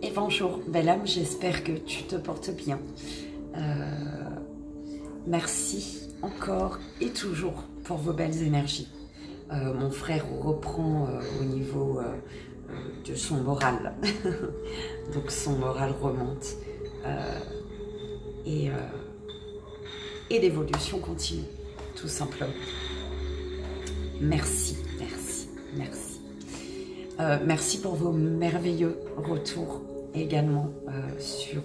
Et bonjour, belle âme, j'espère que tu te portes bien. Merci encore et toujours pour vos belles énergies. Mon frère reprend au niveau de son moral. Donc son moral remonte. Et l'évolution continue, tout simplement. Merci, merci, merci. Merci pour vos merveilleux retours également sur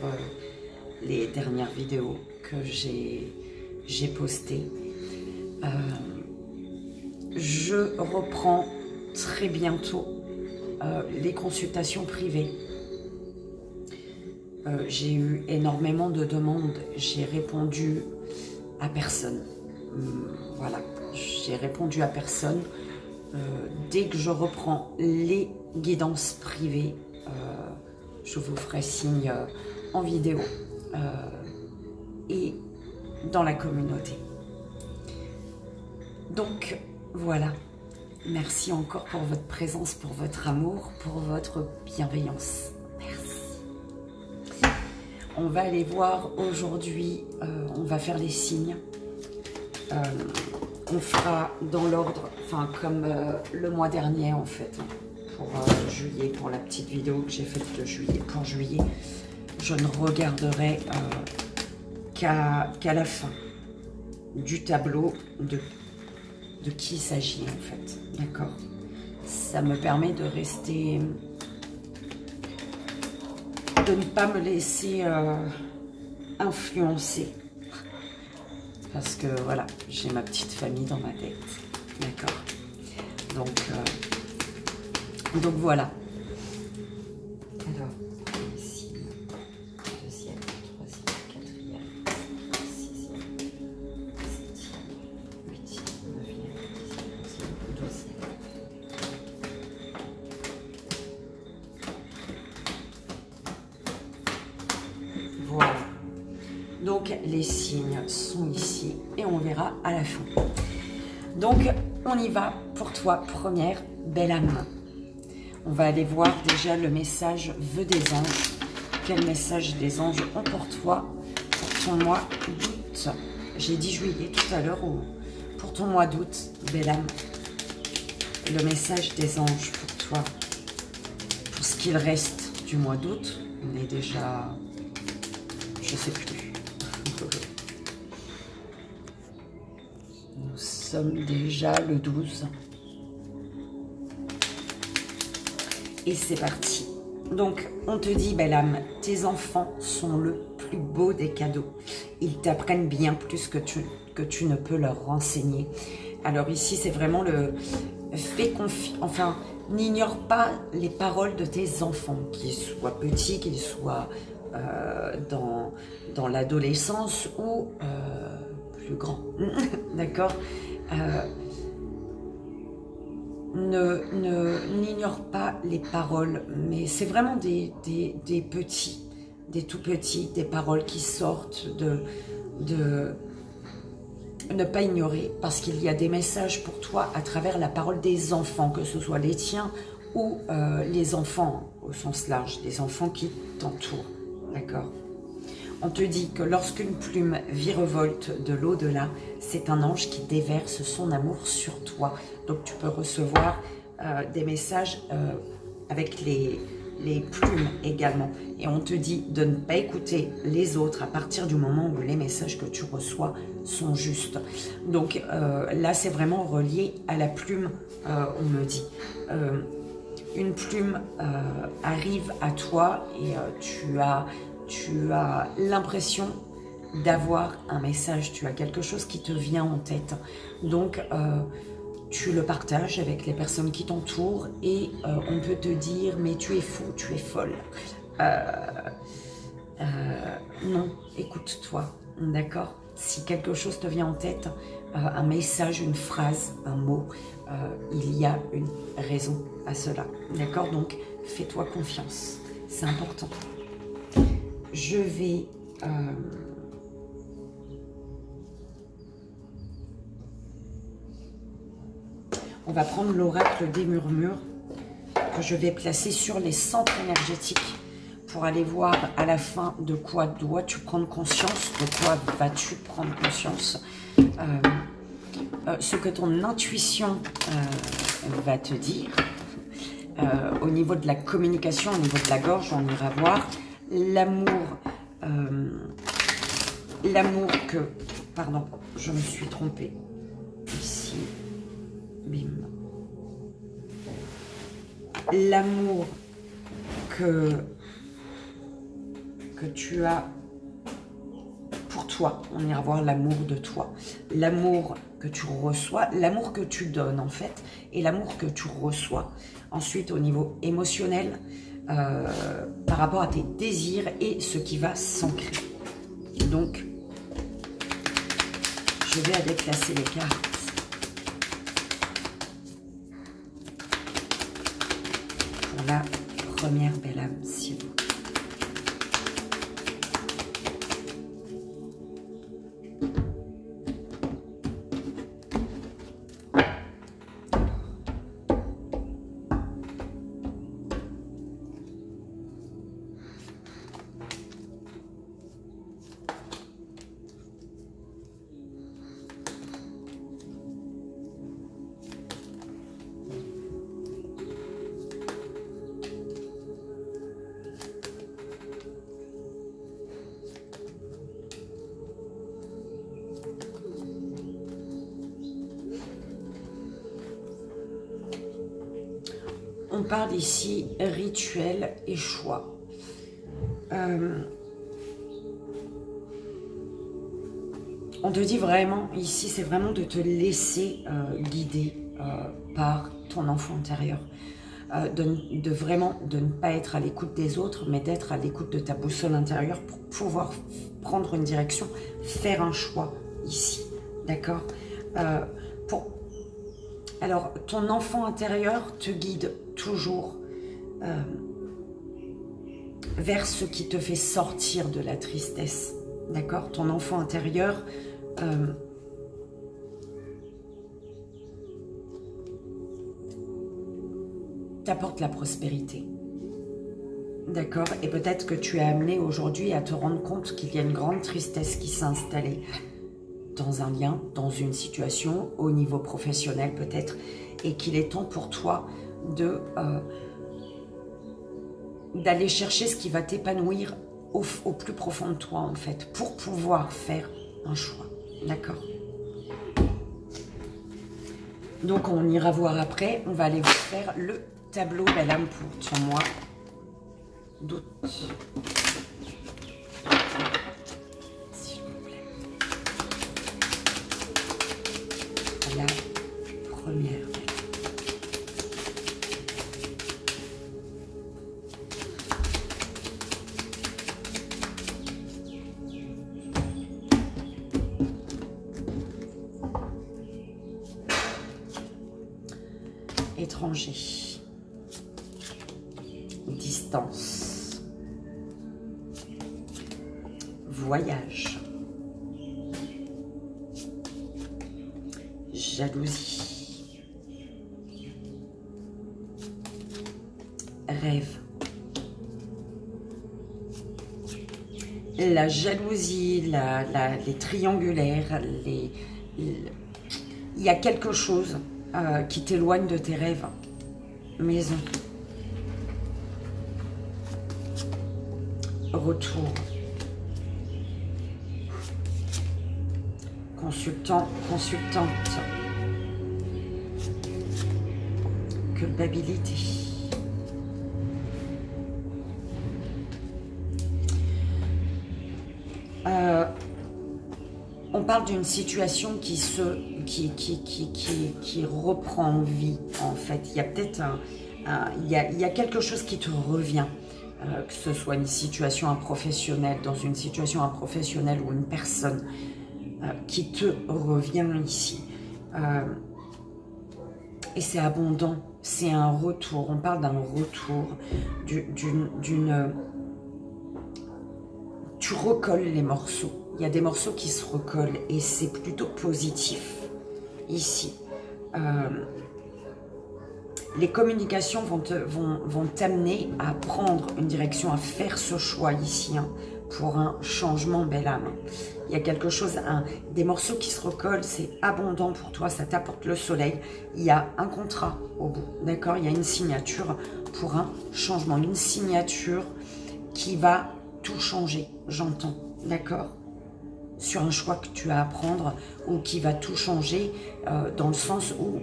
les dernières vidéos que j'ai postées. Je reprends très bientôt les consultations privées. J'ai eu énormément de demandes, j'ai répondu à personne. Voilà, j'ai répondu à personne. Dès que je reprends les guidances privées, je vous ferai signe en vidéo et dans la communauté. Donc voilà, merci encore pour votre présence, pour votre amour, pour votre bienveillance. Merci. On va aller voir aujourd'hui, on va faire les signes. On fera dans l'ordre, enfin comme le mois dernier en fait, pour juillet, pour la petite vidéo que j'ai faite de juillet, pour juillet. Je ne regarderai qu'à la fin du tableau de qui il s'agit en fait, d'accord? Ça me permet de rester, de ne pas me laisser influencer. Parce que voilà, j'ai ma petite famille dans ma tête, d'accord? Donc voilà. Alors, ici, deuxième, troisième, quatrième, sixième, septième, huitième, neuvième, dixième, onzième, douzième. Voilà. Donc les signes sont ici et on verra à la fin. Donc on y va pour toi, première belle âme. On va aller voir déjà le message vœu des anges. Quel message les anges ont pour toi, pour ton mois d'août. J'ai dit juillet tout à l'heure, ou pour ton mois d'août, belle âme. Le message des anges pour toi. Pour ce qu'il reste du mois d'août, on est déjà, je sais plus. Nous sommes déjà le 12. Et c'est parti. Donc, on te dit, belle âme, tes enfants sont le plus beau des cadeaux. Ils t'apprennent bien plus que tu ne peux leur renseigner. Alors ici, c'est vraiment le fais confiance. Enfin, n'ignore pas les paroles de tes enfants, qu'ils soient petits, qu'ils soient dans l'adolescence ou plus grands. D'accord? N'ignore pas les paroles, mais c'est vraiment des petits, des tout petits, des paroles qui sortent de ne pas ignorer, parce qu'il y a des messages pour toi à travers la parole des enfants, que ce soit les tiens ou les enfants au sens large, les enfants qui t'entourent, d'accord? On te dit que lorsqu'une plume virevolte de l'au-delà, c'est un ange qui déverse son amour sur toi. Donc tu peux recevoir des messages avec les plumes également. Et on te dit de ne pas écouter les autres à partir du moment où les messages que tu reçois sont justes. Donc là, c'est vraiment relié à la plume, on me dit. Une plume arrive à toi et tu as l'impression d'avoir un message, tu as quelque chose qui te vient en tête. Donc, tu le partages avec les personnes qui t'entourent et on peut te dire, mais tu es fou, tu es folle. Non, écoute-toi, d'accord? Si quelque chose te vient en tête, un message, une phrase, un mot, il y a une raison à cela, d'accord? Donc, fais-toi confiance, c'est important. Je vais on va prendre l'oracle des murmures que je vais placer sur les centres énergétiques pour aller voir à la fin de quoi dois-tu prendre conscience, de quoi vas-tu prendre conscience, ce que ton intuition va te dire. Au niveau de la communication, au niveau de la gorge, on ira voir l'amour, l'amour que, pardon, je me suis trompée, ici, bim, l'amour que tu as pour toi, on ira voir l'amour de toi, l'amour que tu reçois, l'amour que tu donnes en fait, et l'amour que tu reçois. Ensuite, au niveau émotionnel, par rapport à tes désirs et ce qui va s'ancrer. Donc, je vais aller classer les cartes. Pour la première belle âme, s'il vous plaît. On parle ici rituel et choix. On te dit vraiment, ici, c'est vraiment de te laisser guider par ton enfant intérieur. De vraiment de ne pas être à l'écoute des autres, mais d'être à l'écoute de ta boussole intérieure pour pouvoir prendre une direction, faire un choix ici. D'accord? Alors, ton enfant intérieur te guide toujours vers ce qui te fait sortir de la tristesse. D'accord? Ton enfant intérieur t'apporte la prospérité. D'accord? Et peut-être que tu es amené aujourd'hui à te rendre compte qu'il y a une grande tristesse qui s'est installée dans un lien, dans une situation, au niveau professionnel peut-être, et qu'il est temps pour toi d'aller chercher ce qui va t'épanouir au plus profond de toi, en fait, pour pouvoir faire un choix. D'accord? Donc, on ira voir après. On va aller faire le tableau belle âme pour ton mois d'août. La première. Étranger. Distance. Voyage. Jalousie. Rêve. La jalousie, les triangulaires, il y a quelque chose qui t'éloigne de tes rêves. Maison. Retour. Consultant, consultante. Culpabilité. On parle d'une situation qui reprend vie, en fait. Il y a peut-être il y a quelque chose qui te revient, que ce soit une situation professionnelle, dans une situation professionnelle ou une personne qui te revient ici. Et c'est abondant, c'est un retour. On parle d'un retour, tu recolles les morceaux. Il y a des morceaux qui se recollent et c'est plutôt positif ici. les communications vont t'amener à prendre une direction, à faire ce choix ici, hein, pour un changement, belle âme. Il y a quelque chose, des morceaux qui se recollent, c'est abondant pour toi, ça t'apporte le soleil. Il y a un contrat au bout, d'accord? Il y a une signature pour un changement, une signature qui va tout changer, j'entends, d'accord? Sur un choix que tu as à prendre ou qui va tout changer dans le sens où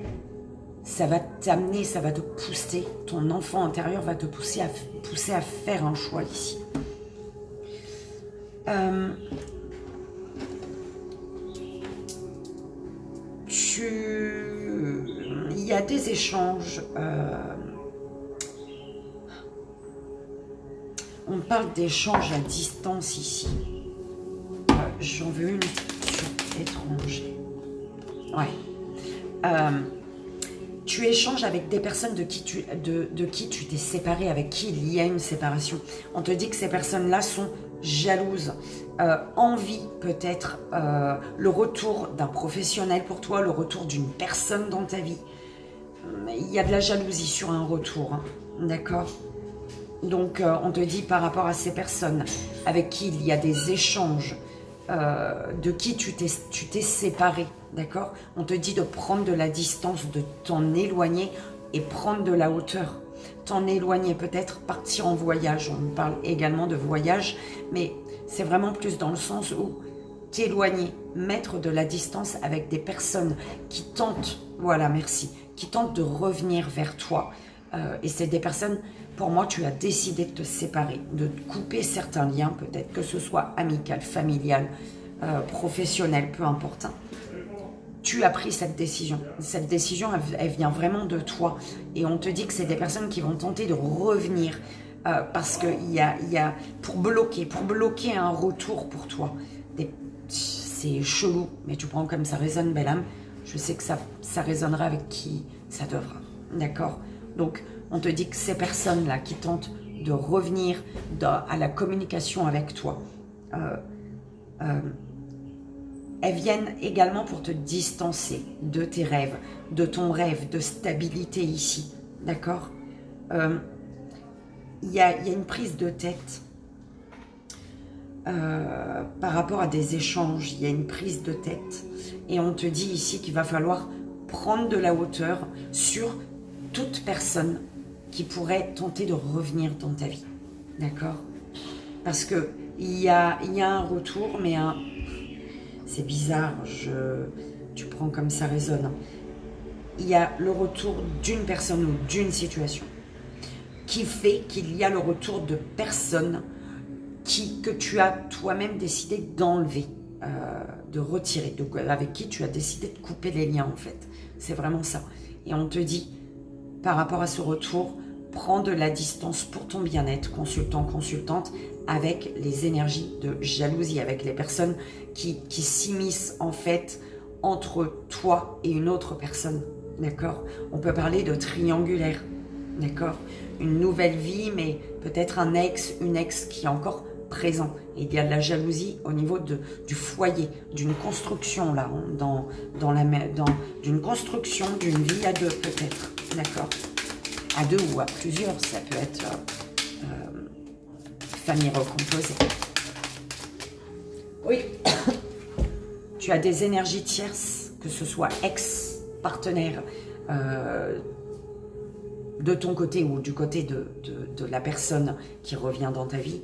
ça va t'amener, ça va te pousser, ton enfant intérieur va te pousser à faire un choix ici. Il y a des échanges, on parle d'échanges à distance ici. J'en veux une sur étranger. Ouais. Tu échanges avec des personnes de qui tu t'es séparé, avec qui il y a une séparation. On te dit que ces personnes-là sont jalouses, envie peut-être le retour d'un professionnel pour toi, le retour d'une personne dans ta vie. Il y a de la jalousie sur un retour, hein, d'accord? Donc on te dit par rapport à ces personnes avec qui il y a des échanges, de qui tu t'es séparé, d'accord? On te dit de prendre de la distance, de t'en éloigner et prendre de la hauteur. T'en éloigner, peut-être partir en voyage. On parle également de voyage, mais c'est vraiment plus dans le sens où t'éloigner, mettre de la distance avec des personnes qui tentent, voilà, merci, qui tentent de revenir vers toi. Et c'est des personnes, pour moi, tu as décidé de te séparer, de couper certains liens, peut-être que ce soit amical, familial, professionnel, peu importe. Hein. Tu as pris cette décision. Cette décision, elle vient vraiment de toi. Et on te dit que c'est des personnes qui vont tenter de revenir parce qu'il y a pour bloquer un retour pour toi. C'est chelou, mais tu prends comme ça résonne, belle âme. Je sais que ça résonnera avec qui ça devra. D'accord? Donc, on te dit que ces personnes-là qui tentent de revenir à la communication avec toi, elles viennent également pour te distancer de tes rêves, de ton rêve de stabilité ici. D'accord? Il y a une prise de tête par rapport à des échanges. Il y a une prise de tête. Et on te dit ici qu'il va falloir prendre de la hauteur sur toute personne qui pourrait tenter de revenir dans ta vie. D'accord? Parce que il y a un retour, mais c'est bizarre, tu prends comme ça résonne. Il y a le retour d'une personne ou d'une situation qui fait qu'il y a le retour de personnes que tu as toi-même décidé d'enlever, de retirer, avec qui tu as décidé de couper les liens en fait. C'est vraiment ça. Et on te dit, par rapport à ce retour, prends de la distance pour ton bien-être, consultant, consultante, avec les énergies de jalousie, avec les personnes qui s'immiscent en fait entre toi et une autre personne, d'accord? On peut parler de triangulaire, d'accord? Une nouvelle vie, mais peut-être un ex, une ex qui est encore présent. Et il y a de la jalousie au niveau du foyer, d'une construction là, d'une construction, d'une vie à deux peut-être, d'accord? À deux ou à plusieurs, ça peut être famille recomposée. Oui, tu as des énergies tierces, que ce soit ex-partenaire de ton côté ou du côté de la personne qui revient dans ta vie.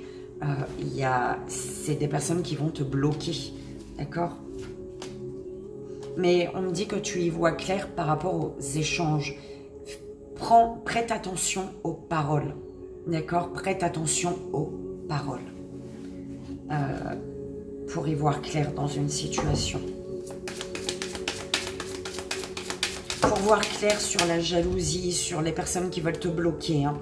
C'est des personnes qui vont te bloquer, d'accord? Mais on me dit que tu y vois clair par rapport aux échanges. Prête attention aux paroles, d'accord? Prête attention aux paroles pour y voir clair dans une situation. Pour voir clair sur la jalousie, sur les personnes qui veulent te bloquer. Hein.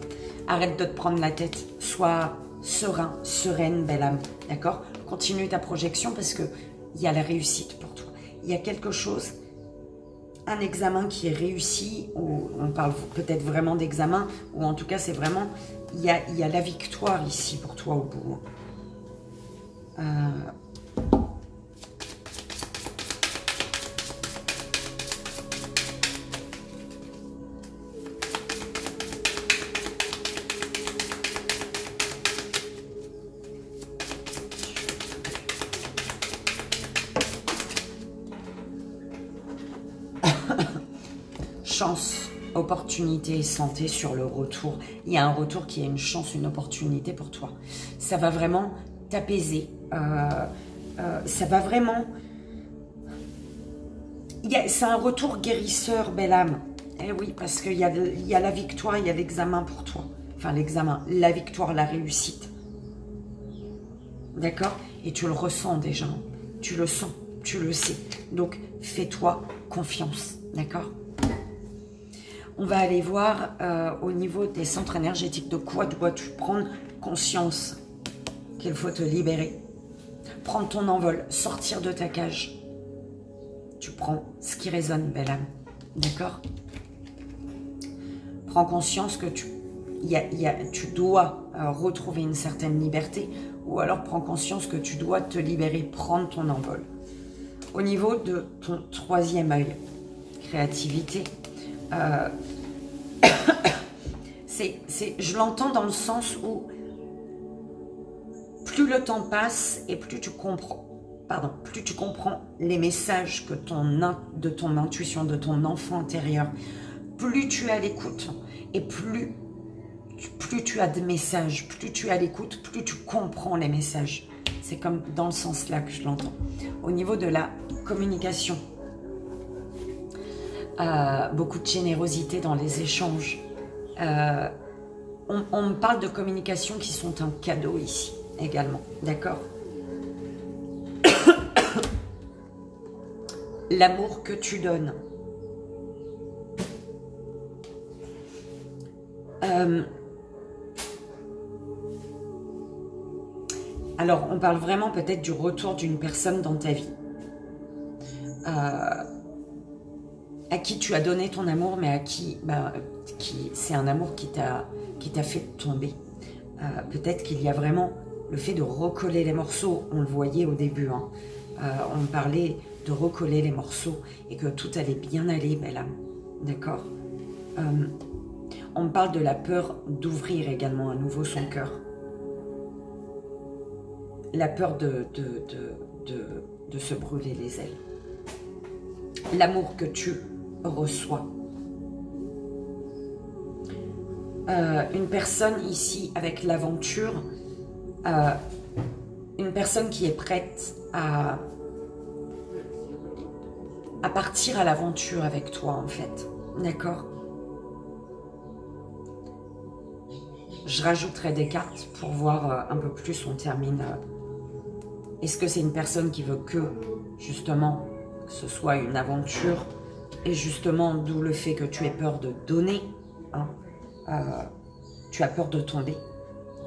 Arrête de te prendre la tête. Sois serein, sereine, belle âme, d'accord? Continue ta projection parce qu'il y a la réussite pour toi. Il y a quelque chose, un examen qui est réussi, ou on parle peut-être vraiment d'examen, ou en tout cas c'est vraiment, il y a la victoire ici pour toi au bout. chance, opportunité et santé sur le retour. Il y a un retour qui est une chance, une opportunité pour toi. Ça va vraiment t'apaiser. Ça va vraiment... C'est un retour guérisseur, belle âme. Eh oui, parce qu'il y a la victoire, il y a l'examen pour toi. Enfin, l'examen, la victoire, la réussite. D'accord? Et tu le ressens déjà. Tu le sens, tu le sais. Donc, fais-toi confiance. D'accord? On va aller voir au niveau des centres énergétiques. De quoi dois-tu prendre conscience qu'il faut te libérer? Prendre ton envol, sortir de ta cage. Tu prends ce qui résonne, belle âme. D'accord? Prends conscience que tu dois retrouver une certaine liberté, ou alors prends conscience que tu dois te libérer, prendre ton envol. Au niveau de ton troisième œil, créativité, je l'entends dans le sens où plus le temps passe et plus tu comprends les messages de ton intuition, de ton enfant intérieur, plus tu es à l'écoute et plus tu as de messages, plus tu es à l'écoute, plus tu comprends les messages. C'est comme dans le sens là que je l'entends. Au niveau de la communication, beaucoup de générosité dans les échanges. On me parle de communication qui sont un cadeau ici également, d'accord? L'amour que tu donnes. Alors, on parle vraiment peut-être du retour d'une personne dans ta vie. À qui tu as donné ton amour, mais à qui c'est un amour qui t'a fait tomber. Peut-être qu'il y a vraiment le fait de recoller les morceaux. On le voyait au début. Hein. On parlait de recoller les morceaux et que tout allait bien aller, belle âme. D'accord? On me parle de la peur d'ouvrir également à nouveau son cœur. La peur de se brûler les ailes. L'amour que tu reçois. Une personne ici avec l'aventure, une personne qui est prête à partir à l'aventure avec toi en fait. D'accord? Je rajouterai des cartes pour voir un peu plus, on termine. Est-ce que c'est une personne qui veut que, justement, que ce soit une aventure, et justement, d'où le fait que tu aies peur de donner, hein, tu as peur de tomber,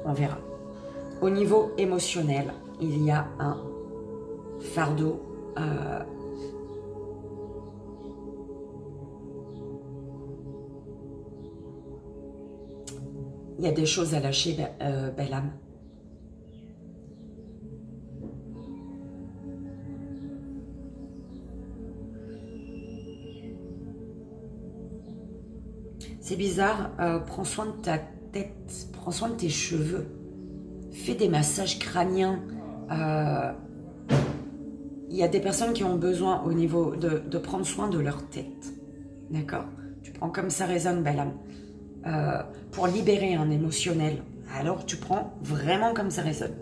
on verra. Au niveau émotionnel, il y a un fardeau, il y a des choses à lâcher, belle âme. C'est bizarre, prends soin de ta tête, prends soin de tes cheveux, fais des massages crâniens. Il y a des personnes qui ont besoin au niveau de prendre soin de leur tête. D'accord? Tu prends comme ça résonne, belle âme. Pour libérer un émotionnel. Alors tu prends vraiment comme ça résonne.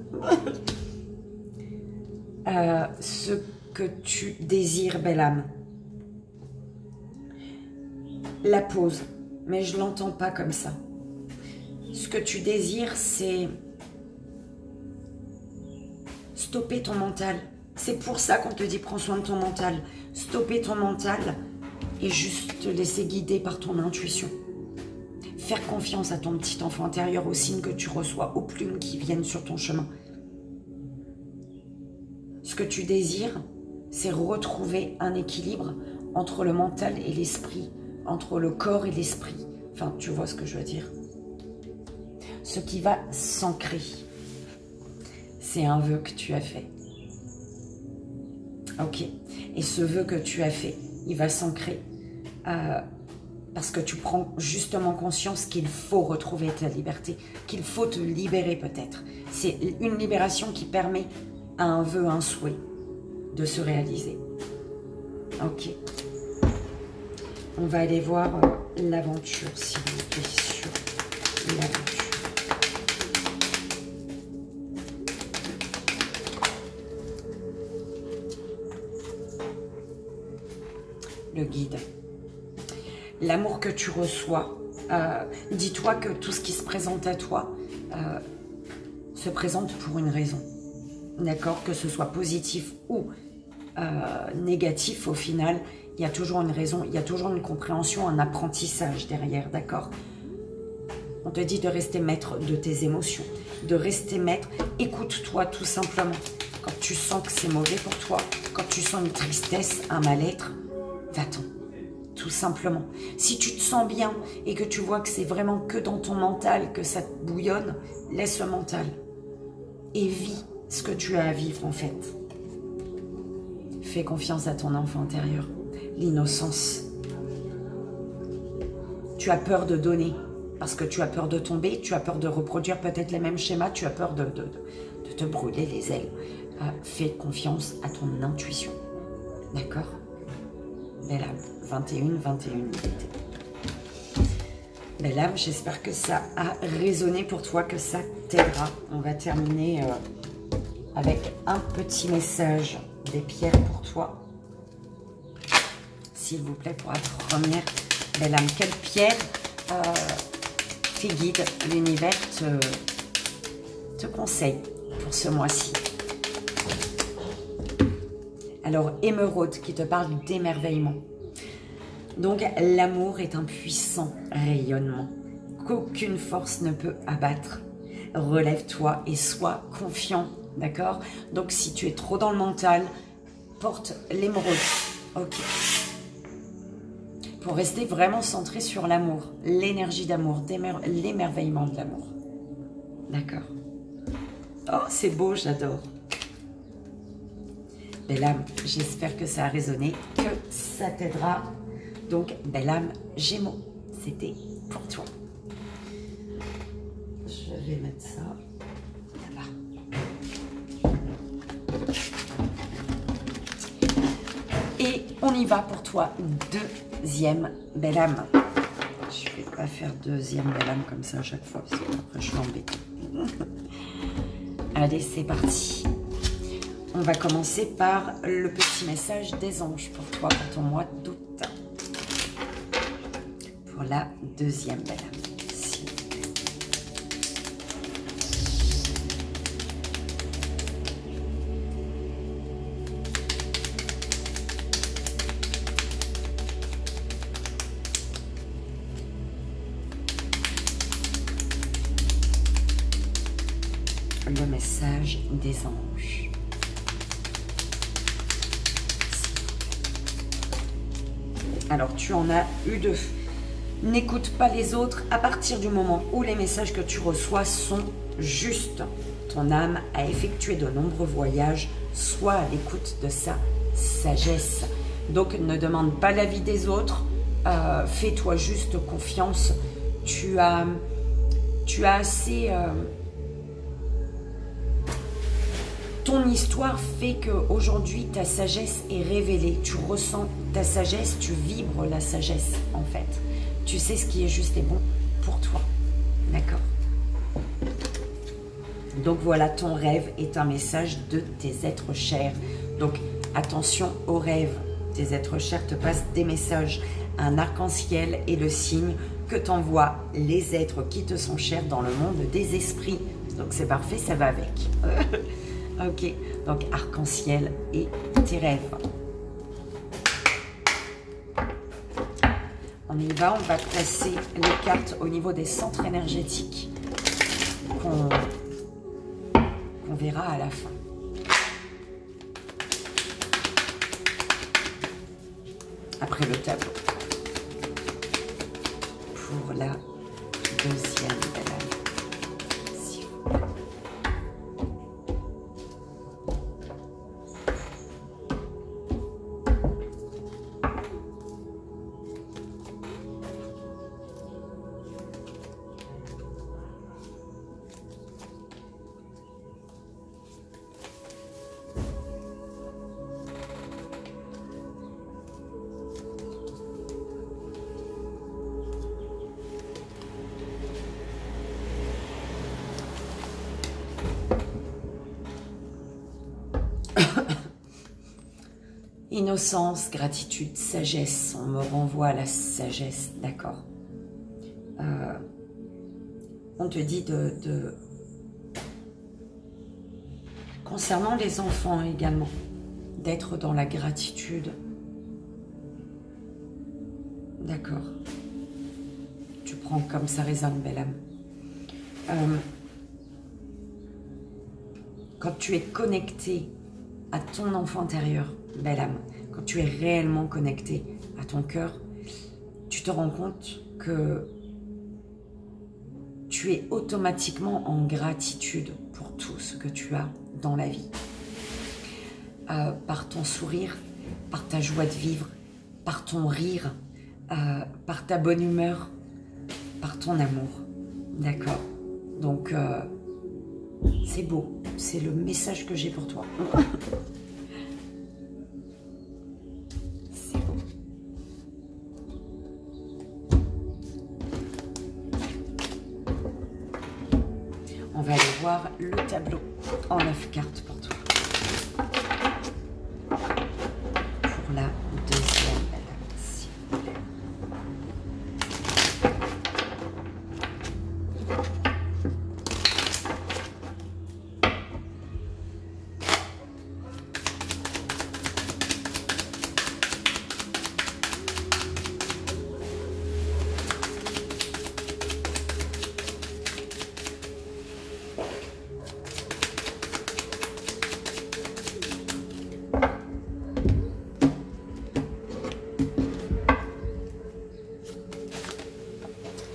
Ce que tu désires, belle âme. La pause. Mais je ne l'entends pas comme ça. Ce que tu désires, c'est stopper ton mental. C'est pour ça qu'on te dit prends soin de ton mental. Stopper ton mental et juste te laisser guider par ton intuition. Faire confiance à ton petit enfant intérieur, aux signes que tu reçois, aux plumes qui viennent sur ton chemin. Ce que tu désires, c'est retrouver un équilibre entre le mental et l'esprit, entre le corps et l'esprit. Enfin, tu vois ce que je veux dire. Ce qui va s'ancrer, c'est un vœu que tu as fait. Ok. Et ce vœu que tu as fait, il va s'ancrer parce que tu prends justement conscience qu'il faut retrouver ta liberté, qu'il faut te libérer peut-être. C'est une libération qui permet à un vœu, un souhait de se réaliser. Ok. On va aller voir l'aventure, s'il vous plaît, sur l'aventure. Le guide. L'amour que tu reçois, dis-toi que tout ce qui se présente à toi se présente pour une raison. D'accord? Que ce soit positif ou négatif, au final, il y a toujours une raison, il y a toujours une compréhension, un apprentissage derrière, d'accord? On te dit de rester maître de tes émotions, de rester maître, écoute-toi tout simplement. Quand tu sens que c'est mauvais pour toi, quand tu sens une tristesse, un mal-être, va-t'en, tout simplement. Si tu te sens bien et que tu vois que c'est vraiment que dans ton mental que ça te bouillonne, laisse le mental et vis ce que tu as à vivre en fait. Fais confiance à ton enfant intérieur. L'innocence. Tu as peur de donner parce que tu as peur de tomber, tu as peur de reproduire peut-être les mêmes schémas, tu as peur de te brûler les ailes. Fais confiance à ton intuition. D'accord? Belle âme, 21 minutes. Belle âme, j'espère que ça a résonné pour toi, que ça t'aidera. On va terminer avec un petit message des pierres pour toi. S'il vous plaît, pour la première. Belle âme, quelle pierre tes guides, l'univers te conseille pour ce mois-ci? Alors, émeraude qui te parle d'émerveillement. Donc, l'amour est un puissant rayonnement qu'aucune force ne peut abattre. Relève-toi et sois confiant, d'accord? Donc, si tu es trop dans le mental, porte l'émeraude, ok? Pour rester vraiment centré sur l'amour, l'énergie d'amour, l'émerveillement de l'amour. D'accord? Oh, c'est beau, j'adore. Belle âme, j'espère que ça a résonné, que ça t'aidera. Donc, belle âme, Gémeaux, c'était pour toi. Je vais mettre ça là-bas. Et on y va pour toi, deuxième belle âme. Je ne vais pas faire deuxième belle âme comme ça à chaque fois, parce que après je suis embêtée. Allez, c'est parti. On va commencer par le petit message des anges pour toi, pour ton mois d'août. Pour la deuxième belle âme. Le message des anges. Alors, tu en as eu deux. N'écoute pas les autres à partir du moment où les messages que tu reçois sont justes. Ton âme a effectué de nombreux voyages, sois à l'écoute de sa sagesse. Donc, ne demande pas l'avis des autres, fais-toi juste confiance. Tu as assez... Ton histoire fait qu'aujourd'hui, ta sagesse est révélée. Tu ressens ta sagesse, tu vibres la sagesse, en fait. Tu sais ce qui est juste et bon pour toi. D'accord? Donc voilà, ton rêve est un message de tes êtres chers. Donc attention aux rêves. Tes êtres chers te passent des messages. Un arc-en-ciel est le signe que t'envoient les êtres qui te sont chers dans le monde des esprits. Donc c'est parfait, ça va avec. Ok, donc arc-en-ciel et tes rêves. On y va, on va placer les cartes au niveau des centres énergétiques qu'on verra à la fin. Après le tableau. Pour la deuxième belle âme. Innocence, gratitude, sagesse. On me renvoie à la sagesse, d'accord. On te dit concernant les enfants également, d'être dans la gratitude. D'accord. Tu prends comme ça résonne, belle âme. Quand tu es connecté à ton enfant intérieur, belle âme, quand tu es réellement connecté à ton cœur, tu te rends compte que tu es automatiquement en gratitude pour tout ce que tu as dans la vie. Par ton sourire, par ta joie de vivre, par ton rire, par ta bonne humeur, par ton amour. D'accord? Donc, c'est beau. C'est le message que j'ai pour toi. C'est beau. On va aller voir le tableau en 9 cartes pour toi. Pour la deuxième balade, s'il vous plaît.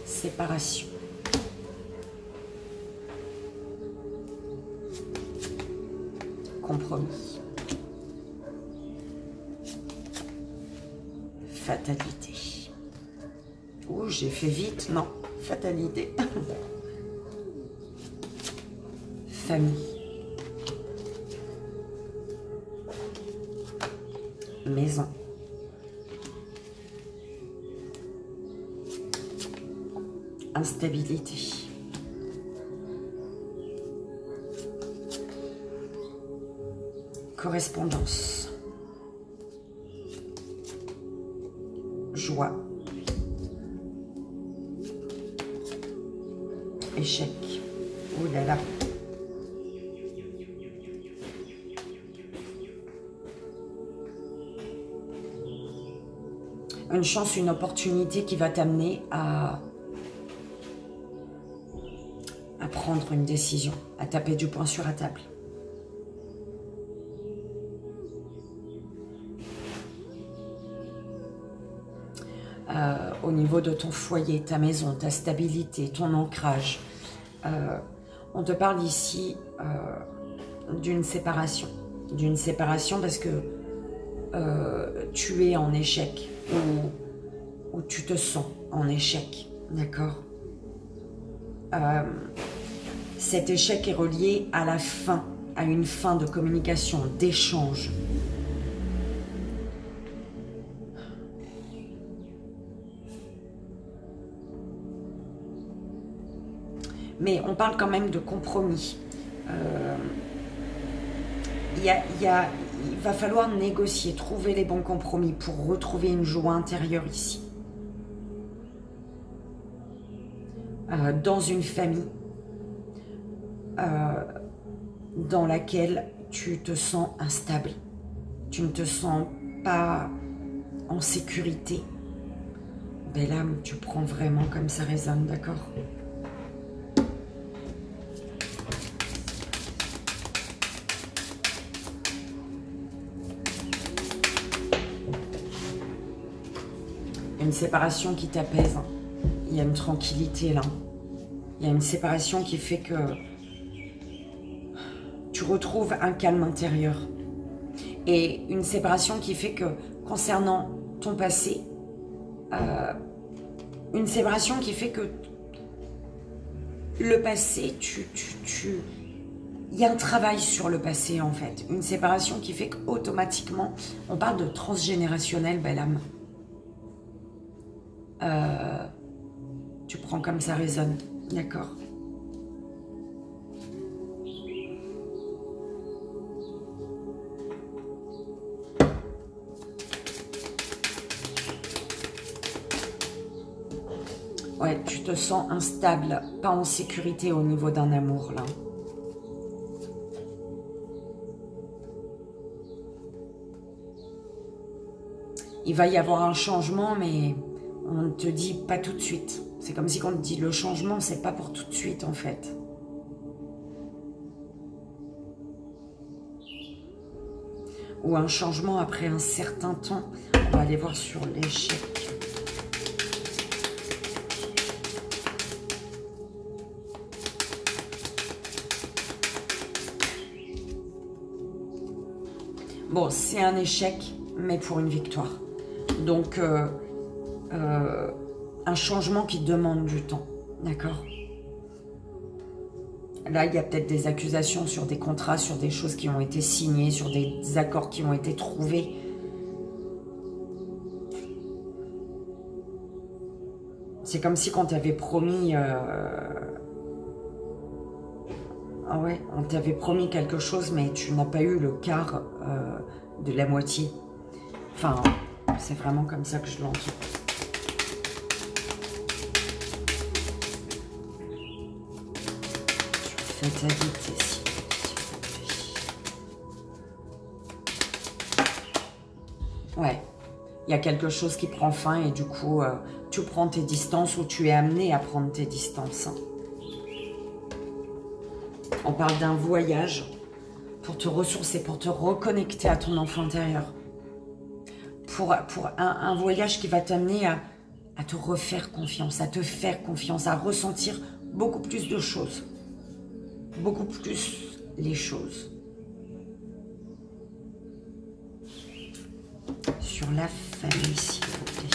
Séparation. Compromis. Fatalité. Oh, j'ai fait vite. Non, fatalité. Famille. Maison. Instabilité. Correspondance. Joie. Échec. Oh là là. Une chance, une opportunité qui va t'amener à prendre une décision, à taper du poing sur la table. Au niveau de ton foyer, ta maison, ta stabilité, ton ancrage, on te parle ici d'une séparation. D'une séparation parce que tu es en échec ou tu te sens en échec, d'accord? Cet échec est relié à la fin, à une fin de communication, d'échange. Mais on parle quand même de compromis. Il va falloir négocier, trouver les bons compromis pour retrouver une joie intérieure ici. Dans une famille dans laquelle tu te sens instable. Tu ne te sens pas en sécurité. Belle âme, tu prends vraiment comme ça résonne, d'accord? Une séparation qui t'apaise. Il y a une tranquillité là. Il y a une séparation qui fait que tu retrouves un calme intérieur. Et une séparation qui fait que concernant ton passé, une séparation qui fait que le passé, il y a un travail sur le passé en fait. Une séparation qui fait qu'automatiquement, on parle de transgénérationnel, belle âme. Tu prends comme ça résonne, d'accord? te sens instable, pas en sécurité au niveau d'un amour, là. Il va y avoir un changement, mais on te dit pas tout de suite. C'est comme si on te dit le changement, c'est pas pour tout de suite, en fait. Ou un changement après un certain temps. On va aller voir sur l'échec. Bon, c'est un échec, mais pour une victoire. Donc, un changement qui demande du temps, d'accord? Là, il y a peut-être des accusations sur des contrats, sur des choses qui ont été signées, sur des accords qui ont été trouvés. C'est comme si on t'avait promis... Ah ouais, on t'avait promis quelque chose, mais tu n'as pas eu le quart de la moitié. Enfin, c'est vraiment comme ça que je l'entends. Faites habiter, s'il vous plaît. Ouais, il y a quelque chose qui prend fin et du coup, tu prends tes distances ou tu es amené à prendre tes distances. On parle d'un voyage pour te ressourcer, pour te reconnecter à ton enfant intérieur. Pour un voyage qui va t'amener à te refaire confiance, à te faire confiance, à ressentir beaucoup plus de choses. Beaucoup plus les choses. Sur la famille, s'il vous plaît.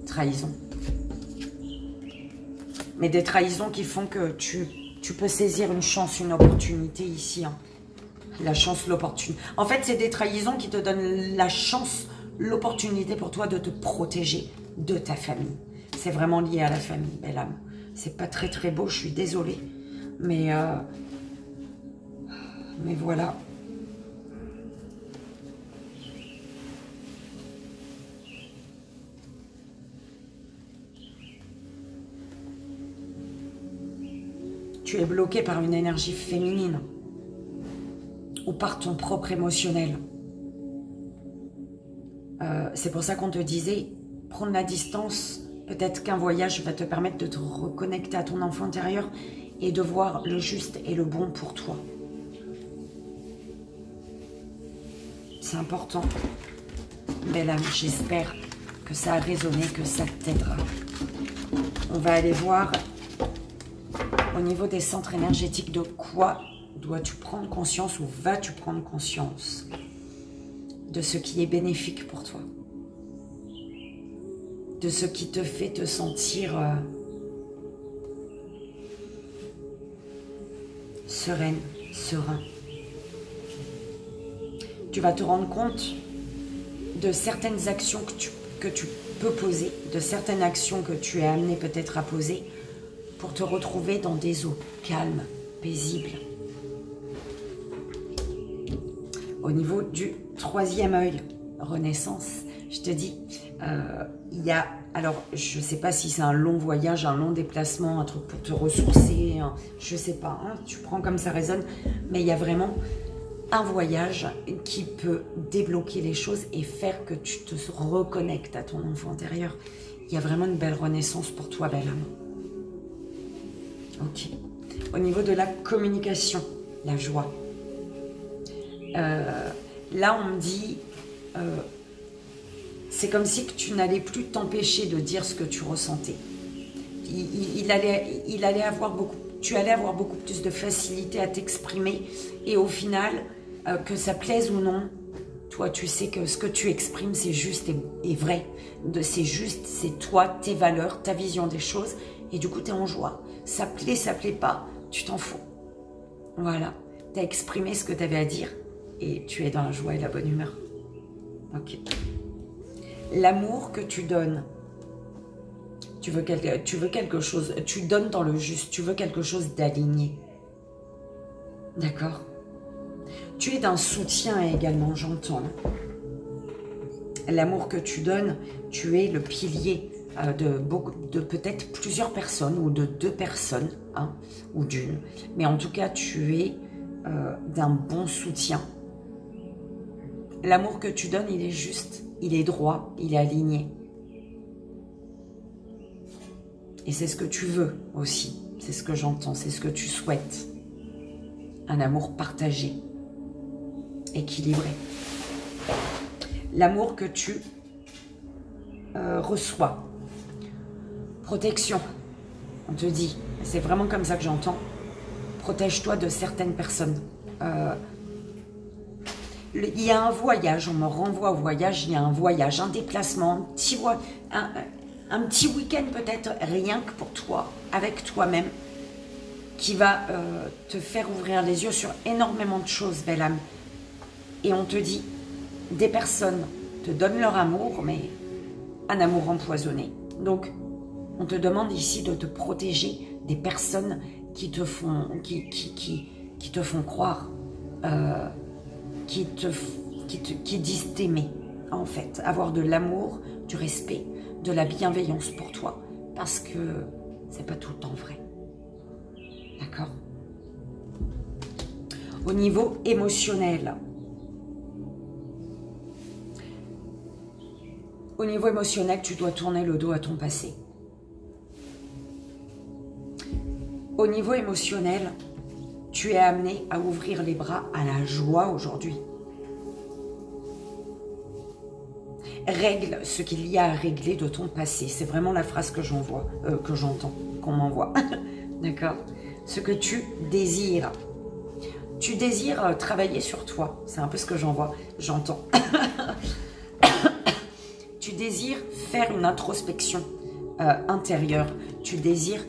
Trahison. Mais des trahisons qui font que tu peux saisir une chance, une opportunité ici. Hein. La chance, l'opportunité. En fait, c'est des trahisons qui te donnent la chance, l'opportunité pour toi de te protéger de ta famille. C'est vraiment lié à la famille, belle âme. C'est pas très très beau, je suis désolée. Mais voilà. Tu es bloqué par une énergie féminine. Ou par ton propre émotionnel. C'est pour ça qu'on te disait, prendre la distance, peut-être qu'un voyage va te permettre de te reconnecter à ton enfant intérieur et de voir le juste et le bon pour toi. C'est important. Belle âme, j'espère que ça a résonné, que ça t'aidera. On va aller voir au niveau des centres énergétiques de quoi dois-tu prendre conscience ou vas-tu prendre conscience de ce qui est bénéfique pour toi, de ce qui te fait te sentir sereine, serein. Tu vas te rendre compte de certaines actions que tu peux poser, de certaines actions que tu es amené peut-être à poser pour te retrouver dans des eaux calmes, paisibles. Au niveau du troisième œil, renaissance, je te dis, il y a, alors je ne sais pas si c'est un long voyage, un long déplacement, un truc pour te ressourcer, je ne sais pas, hein, tu prends comme ça résonne, mais il y a vraiment un voyage qui peut débloquer les choses et faire que tu te reconnectes à ton enfant intérieur. Il y a vraiment une belle renaissance pour toi, belle âme. Ok. Au niveau de la communication, la joie. Là, on me dit, c'est comme si que tu n'allais plus t'empêcher de dire ce que tu ressentais. Tu allais avoir beaucoup plus de facilité à t'exprimer et au final, que ça plaise ou non, toi, tu sais que ce que tu exprimes, c'est juste et vrai. C'est juste, c'est toi, tes valeurs, ta vision des choses et du coup, tu es en joie. Ça plaît pas, tu t'en fous. Voilà, tu as exprimé ce que tu avais à dire. Et tu es dans la joie et la bonne humeur. Ok. L'amour que tu donnes, tu veux quelque chose, tu donnes dans le juste, tu veux quelque chose d'aligné. D'accord? Tu es d'un soutien également, j'entends. L'amour que tu donnes, tu es le pilier de peut-être plusieurs personnes ou de 2 personnes, hein, ou d'une. Mais en tout cas, tu es d'un bon soutien. L'amour que tu donnes, il est juste, il est droit, il est aligné. Et c'est ce que tu veux aussi, c'est ce que j'entends, c'est ce que tu souhaites. Un amour partagé, équilibré. L'amour que tu reçois. Protection, on te dit, c'est vraiment comme ça que j'entends. Protège-toi de certaines personnes. Il y a un voyage, on me renvoie au voyage, il y a un voyage, un déplacement, un petit week-end peut-être, rien que pour toi, avec toi-même, qui va te faire ouvrir les yeux sur énormément de choses, belle âme. Et on te dit, des personnes te donnent leur amour, mais un amour empoisonné. Donc, on te demande ici de te protéger des personnes qui te font, qui te font croire, qui disent t'aimer, en fait. Avoir de l'amour, du respect, de la bienveillance pour toi, parce que c'est pas tout le temps vrai. D'accord? Au niveau émotionnel, tu dois tourner le dos à ton passé. Au niveau émotionnel, tu es amené à ouvrir les bras à la joie aujourd'hui. Règle ce qu'il y a à régler de ton passé. C'est vraiment la phrase que j'entends, qu'on m'envoie. D'accord? Ce que tu désires. Tu désires travailler sur toi. C'est un peu ce que j'entends. Tu désires faire une introspection intérieure. Tu désires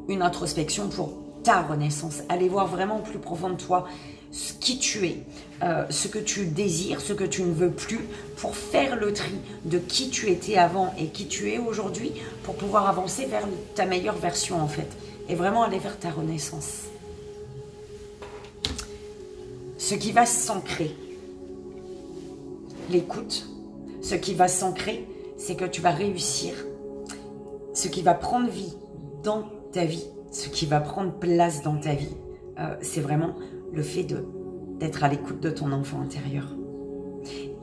une introspection pour ta renaissance. Aller voir vraiment au plus profond de toi qui tu es, ce que tu désires, ce que tu ne veux plus, pour faire le tri de qui tu étais avant et qui tu es aujourd'hui, pour pouvoir avancer vers ta meilleure version en fait, et vraiment aller vers ta renaissance. Ce qui va s'ancrer, l'écoute, ce qui va s'ancrer, c'est que tu vas réussir. Ce qui va prendre vie dans ta vie, ce qui va prendre place dans ta vie, c'est vraiment le fait d'être à l'écoute de ton enfant intérieur.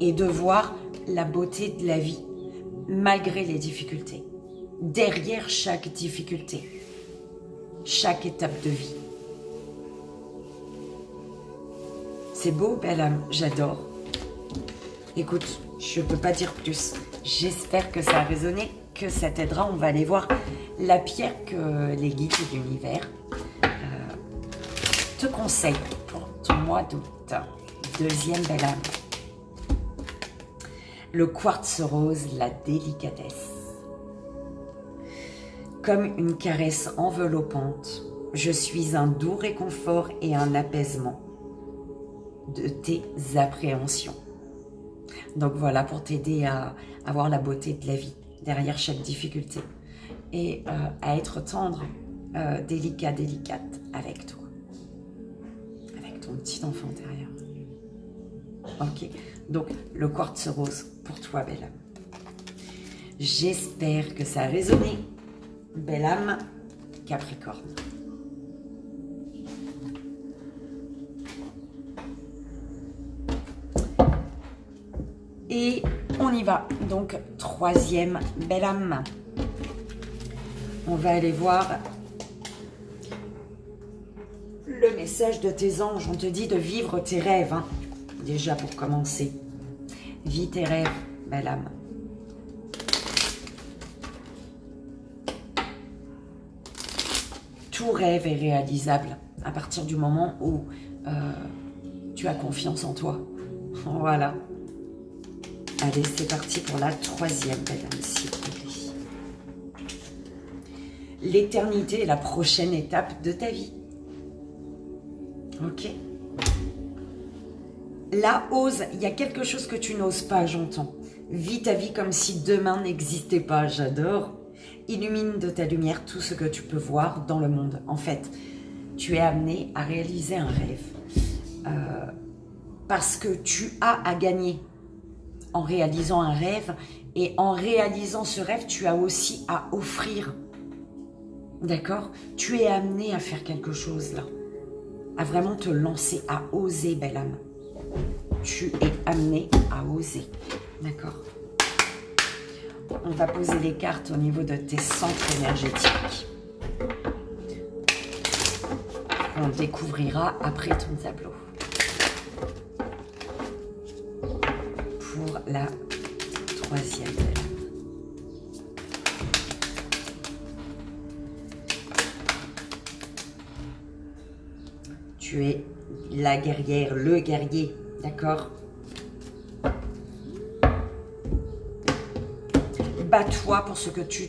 Et de voir la beauté de la vie, malgré les difficultés. Derrière chaque difficulté, chaque étape de vie. C'est beau, belle âme, j'adore. Écoute, je ne peux pas dire plus. J'espère que ça a résonné, que ça t'aidera. On va aller voir la pierre que les guides de l'univers te conseillent pour ton mois d'août. Deuxième belle âme. Le quartz rose, la délicatesse. Comme une caresse enveloppante, je suis un doux réconfort et un apaisement de tes appréhensions. Donc voilà, pour t'aider à avoir la beauté de la vie derrière chaque difficulté et à être tendre, délicat, délicate avec toi, avec ton petit enfant intérieur. Ok, donc le quartz rose pour toi, belle âme. J'espère que ça a résonné, belle âme Capricorne. Et on y va. Donc, troisième belle âme. On va aller voir le message de tes anges. On te dit de vivre tes rêves. Hein. Déjà pour commencer. Vis tes rêves, belle âme. Tout rêve est réalisable à partir du moment où tu as confiance en toi. Voilà. Allez, c'est parti pour la troisième belle âme, s'il vous plaît. L'éternité est la prochaine étape de ta vie. Ok. Là, ose, il y a quelque chose que tu n'oses pas, j'entends. Vis ta vie comme si demain n'existait pas, j'adore. Illumine de ta lumière tout ce que tu peux voir dans le monde. En fait, tu es amené à réaliser un rêve. Parce que tu as à gagner en réalisant un rêve. Et en réalisant ce rêve, tu as aussi à offrir. D'accord? Tu es amené à faire quelque chose là. À vraiment te lancer, à oser, belle âme. Tu es amené à oser. D'accord? On va poser les cartes au niveau de tes centres énergétiques. On découvrira après ton tableau. Pour la troisième. Tu es la guerrière, le guerrier, d'accord? Bats-toi pour ce que tu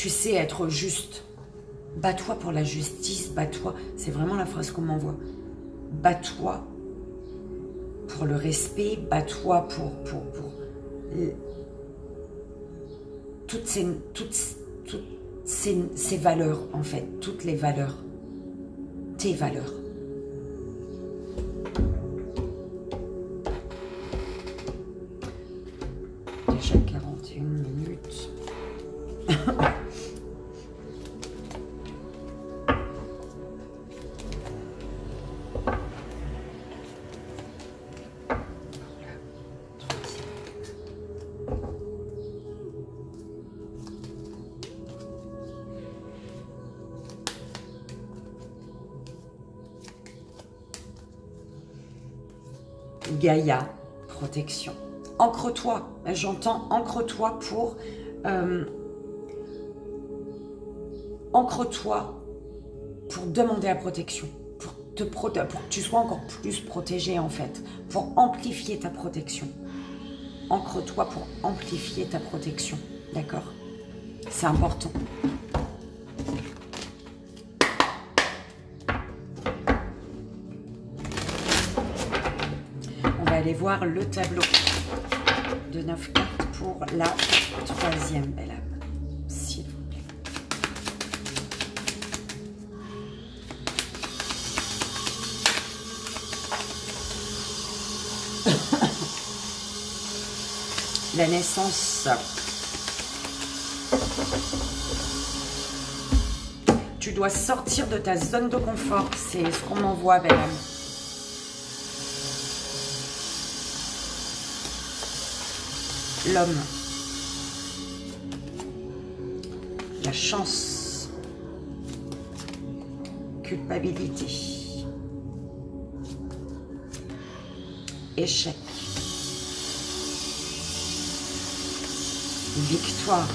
sais être juste. Bats-toi pour la justice, bats-toi. C'est vraiment la phrase qu'on m'envoie. Bats-toi pour le respect, bats-toi pour toutes ces valeurs, en fait. Toutes les valeurs. Tes valeurs. Déjà 41 minutes. Gaïa, protection. Ancre-toi, j'entends ancre-toi pour... ancre-toi pour demander la protection, pour que tu sois encore plus protégé en fait, pour amplifier ta protection. Ancre-toi pour amplifier ta protection, d'accord? C'est important. Aller voir le tableau de 9 cartes pour la troisième belle âme, s'il vous plaît. La naissance. Tu dois sortir de ta zone de confort, c'est ce qu'on m'envoie, belle âme. L'homme, la chance, culpabilité, échec, victoire,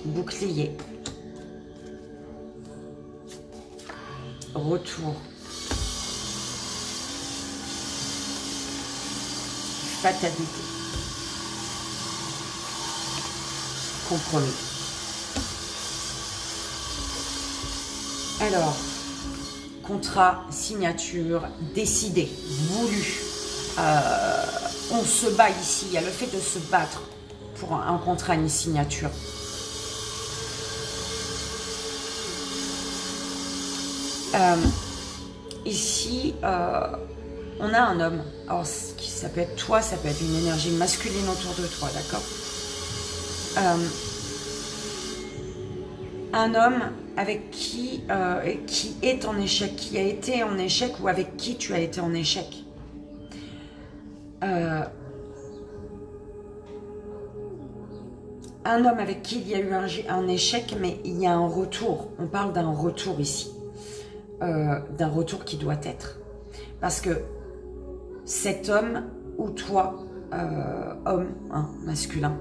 bouclier, retour, fatalité, compromis. Alors, contrat, signature, décidé, voulu. On se bat ici, il y a le fait de se battre pour un contrat, une signature. Ici, on a un homme. Alors, ça peut être toi, ça peut être une énergie masculine autour de toi, d'accord? Un homme avec qui est en échec, qui a été en échec ou avec qui tu as été en échec. Un homme avec qui il y a eu un échec, mais il y a un retour. On parle d'un retour ici. D'un retour qui doit être. Parce que cet homme ou toi, homme, hein, masculin,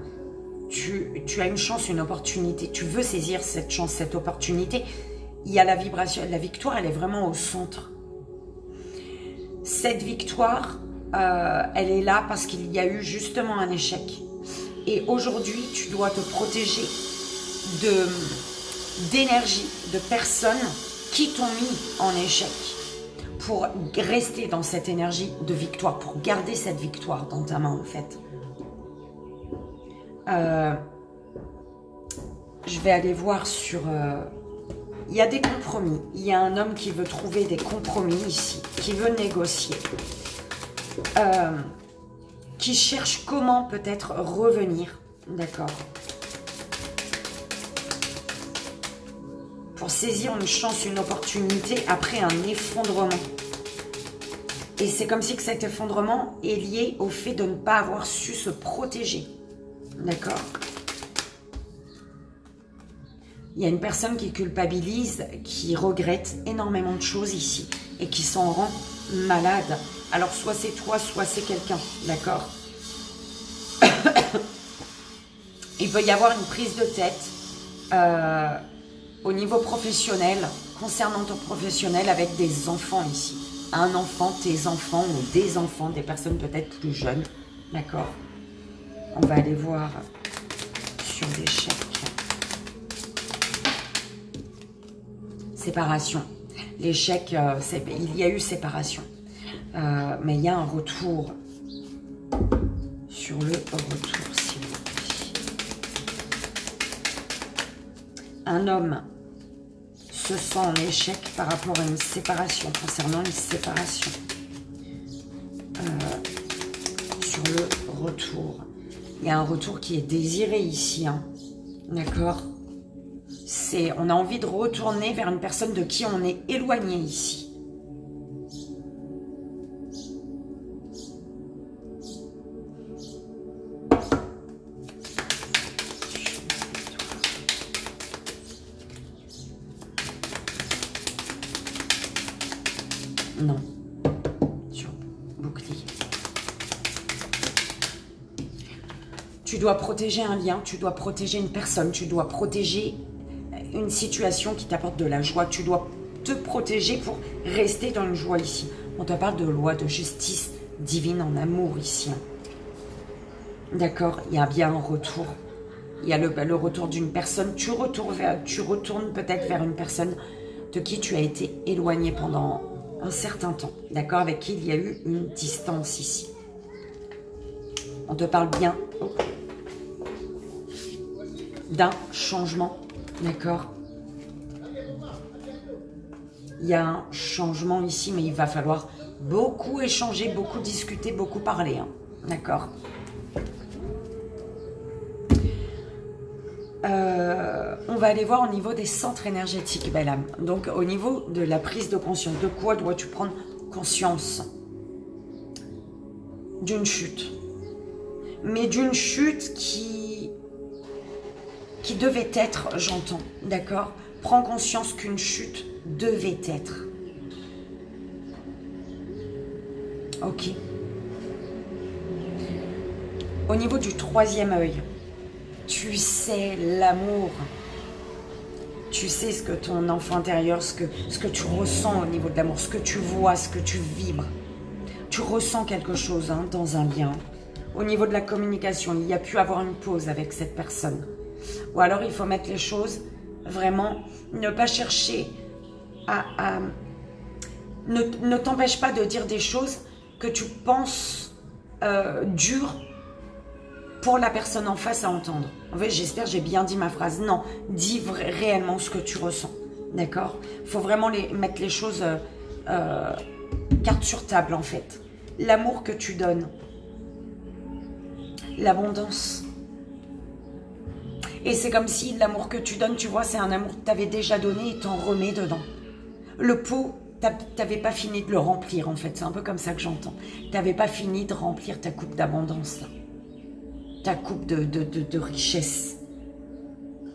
tu as une chance, une opportunité. Tu veux saisir cette chance, cette opportunité. Il y a la vibration, la victoire, elle est vraiment au centre. Cette victoire, elle est là parce qu'il y a eu justement un échec. Et aujourd'hui, tu dois te protéger d'énergie, de personnes qui t'ont mis en échec pour rester dans cette énergie de victoire, pour garder cette victoire dans ta main en fait. Je vais aller voir sur... il y a des compromis. Il y a un homme qui veut trouver des compromis ici, qui veut négocier. Qui cherche comment peut-être revenir, d'accord, pour saisir une chance, une opportunité après un effondrement. Et c'est comme si que cet effondrement est lié au fait de ne pas avoir su se protéger, d'accord. Il y a une personne qui culpabilise, qui regrette énormément de choses ici et qui s'en rend malade. Alors, soit c'est toi, soit c'est quelqu'un, d'accord. Il peut y avoir une prise de tête au niveau professionnel, concernant ton professionnel avec des enfants ici. Un enfant, tes enfants ou des enfants, des personnes peut-être plus jeunes, d'accord. On va aller voir sur des chèques. Séparation. Les chèques, il y a eu séparation. Mais il y a un retour sur le retour, s'il vous plaît. Un homme se sent en échec par rapport à une séparation, concernant une séparation. Sur le retour. Il y a un retour qui est désiré ici, hein. D'accord? On a envie de retourner vers une personne de qui on est éloigné ici. Non. Sur bouclier. Tu dois protéger un lien, tu dois protéger une personne, tu dois protéger une situation qui t'apporte de la joie. Tu dois te protéger pour rester dans une joie ici. On te parle de loi, de justice divine en amour ici. D'accord? Il y a bien un retour. Il y a le retour d'une personne. Tu retournes peut-être vers une personne de qui tu as été éloigné pendant un certain temps. D'accord? Avec qui il y a eu une distance ici. On te parle bien d'un changement. D'accord? Il y a un changement ici, mais il va falloir beaucoup échanger, beaucoup discuter, beaucoup parler. Hein. D'accord? On va aller voir au niveau des centres énergétiques, belle âme. Donc, au niveau de la prise de conscience, de quoi dois-tu prendre conscience? D'une chute. Mais d'une chute qui devait être, j'entends, d'accord? Prends conscience qu'une chute devait être. Ok. Au niveau du troisième œil, tu sais l'amour. Tu sais ce que ton enfant intérieur, ce que tu ressens au niveau de l'amour, ce que tu vois, ce que tu vibres. Tu ressens quelque chose hein, dans un lien. Au niveau de la communication, il y a pu avoir une pause avec cette personne. Ou alors, il faut mettre les choses, vraiment, ne pas chercher à ne t'empêche pas de dire des choses que tu penses dures pour la personne en face à entendre. En fait, j'espère que j'ai bien dit ma phrase. Non, dis réellement ce que tu ressens. D'accord? Il faut vraiment mettre les choses carte sur table, en fait. L'amour que tu donnes. L'abondance. Et c'est comme si l'amour que tu donnes, tu vois, c'est un amour que tu avais déjà donné et t'en remets dedans. Le pot, tu n'avais pas fini de le remplir, en fait. C'est un peu comme ça que j'entends. Tu n'avais pas fini de remplir ta coupe d'abondance, là. Ta coupe de richesse.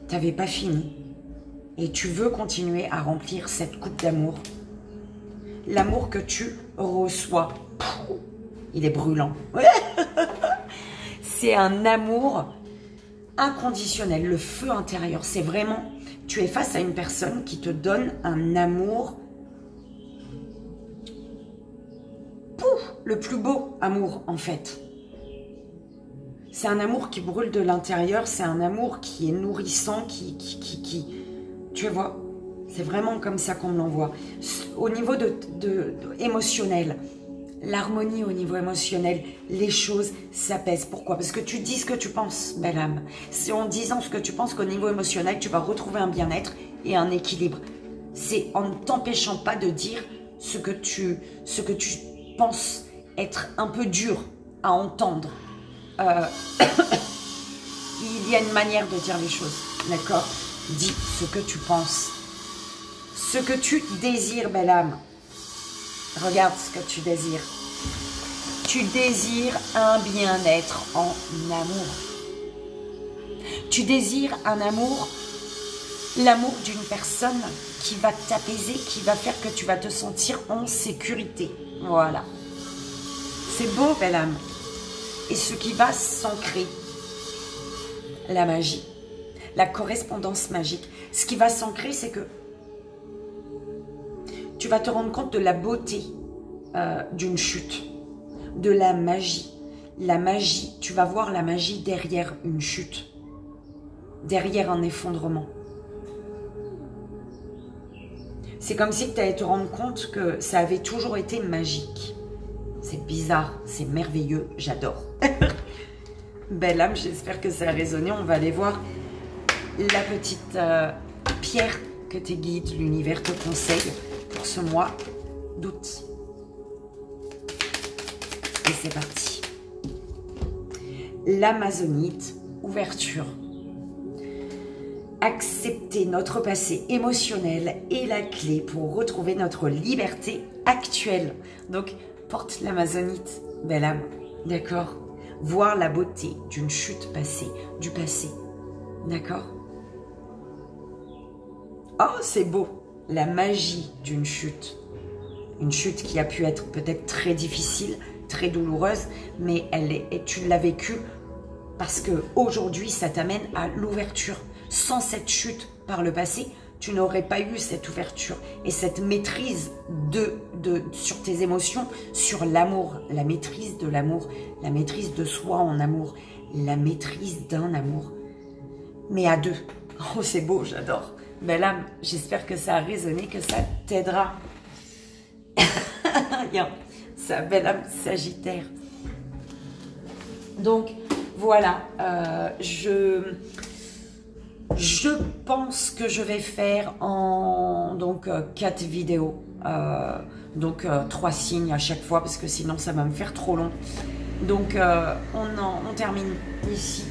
Tu n'avais pas fini. Et tu veux continuer à remplir cette coupe d'amour. L'amour que tu reçois, il est brûlant. C'est un amour inconditionnel, le feu intérieur. C'est vraiment, tu es face à une personne qui te donne un amour, le plus beau amour en fait. C'est un amour qui brûle de l'intérieur, c'est un amour qui est nourrissant, tu vois, c'est vraiment comme ça qu'on me l'envoie. Au niveau émotionnel, l'harmonie au niveau émotionnel, les choses s'apaisent. Pourquoi? Parce que tu dis ce que tu penses, belle âme. C'est en disant ce que tu penses qu'au niveau émotionnel, tu vas retrouver un bien-être et un équilibre. C'est en ne t'empêchant pas de dire ce que tu penses être un peu dur à entendre. Il y a une manière de dire les choses, d'accord? Dis ce que tu penses. Ce que tu désires, belle âme. Regarde ce que tu désires. Tu désires un bien-être en amour. Tu désires un amour, l'amour d'une personne qui va t'apaiser, qui va faire que tu vas te sentir en sécurité. Voilà. C'est beau, belle âme. Et ce qui va s'ancrer, la magie, la correspondance magique. Ce qui va s'ancrer, c'est que tu vas te rendre compte de la beauté d'une chute, de la magie. La magie, tu vas voir la magie derrière une chute, derrière un effondrement. C'est comme si tu allais te rendre compte que ça avait toujours été magique. C'est bizarre, c'est merveilleux, j'adore. Belle âme, j'espère que ça a résonné. On va aller voir la petite pierre que tes guides, l'univers te conseille pour ce mois d'août. Et c'est parti. L'amazonite, ouverture. Accepter notre passé émotionnel est la clé pour retrouver notre liberté actuelle. Donc, porte l'amazonite, belle âme, d'accord? Voir la beauté d'une chute passée, du passé, d'accord? Oh, c'est beau, la magie d'une chute. Une chute qui a pu être peut-être très difficile, très douloureuse, mais tu l'as vécue parce qu'aujourd'hui, ça t'amène à l'ouverture. Sans cette chute par le passé, tu n'aurais pas eu cette ouverture et cette maîtrise sur tes émotions, sur l'amour, la maîtrise de l'amour, la maîtrise de soi en amour, la maîtrise d'un amour. Mais à deux. Oh, c'est beau, j'adore. Belle âme, j'espère que ça a résonné, que ça t'aidera. Ça, belle âme Sagittaire. Donc, voilà. Je pense que je vais faire en 4 vidéos, 3 signes à chaque fois parce que sinon ça va me faire trop long. Donc on termine ici.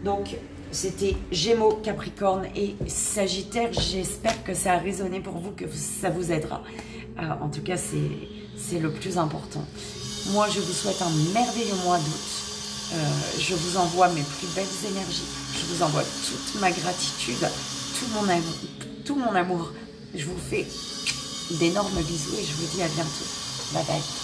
Donc c'était Gémeaux, Capricorne et Sagittaire. J'espère que ça a résonné pour vous, que ça vous aidera. En tout cas c'est le plus important. Moi je vous souhaite un merveilleux mois d'août. Je vous envoie mes plus belles énergies. Je vous envoie toute ma gratitude, tout mon amour. Je vous fais d'énormes bisous et je vous dis à bientôt. Bye bye.